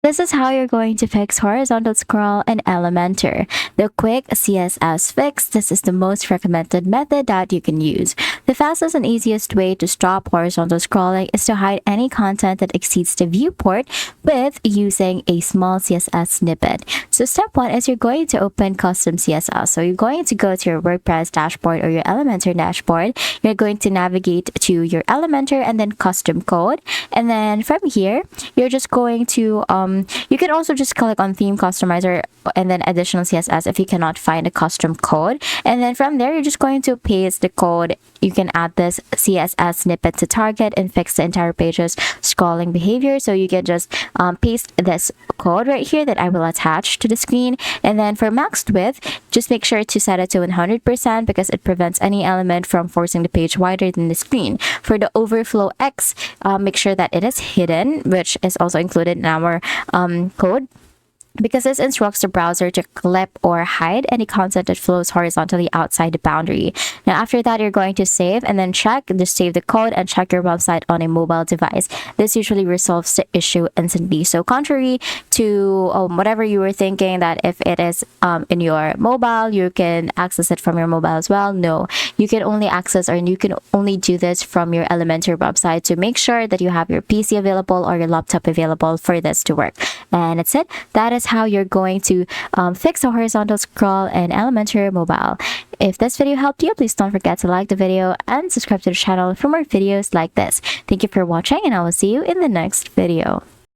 this is how you're going to fix horizontal scroll in Elementor. The quick CSS fix, this is the most recommended method that you can use. The fastest and easiest way to stop horizontal scrolling is to hide any content that exceeds the viewport with using a small CSS snippet. So step 1 is you're going to open custom CSS. So you're going to go to your WordPress dashboard or your Elementor dashboard. You're going to navigate to your Elementor and then custom code. And then from here, you're just going to, you can also just click on theme customizer and then additional CSS if you cannot find a custom code. And then from there, you're just going to paste the code. You can add this CSS snippet to target and fix the entire page's scrolling behavior. So you can just paste this code right here that I will attach to the screen. And then for max width, just make sure to set it to 100% because it prevents any element from forcing the page wider than the screen. For the overflow X, make sure that it is hidden, which is also included in our code, because this instructs the browser to clip or hide any content that flows horizontally outside the boundary. Now, after that, you're going to save and then just save the code and check your website on a mobile device. This usually resolves the issue instantly. So contrary to whatever you were thinking that if it is in your mobile, you can access it from your mobile as well. No, you can only access or you can only do this from your Elementor website. So make sure that you have your PC available or your laptop available for this to work. And that's it. That is how you're going to fix a horizontal scroll in Elementor mobile. If this video helped you, please don't forget to like the video and subscribe to the channel for more videos like this. Thank you for watching, and I will see you in the next video.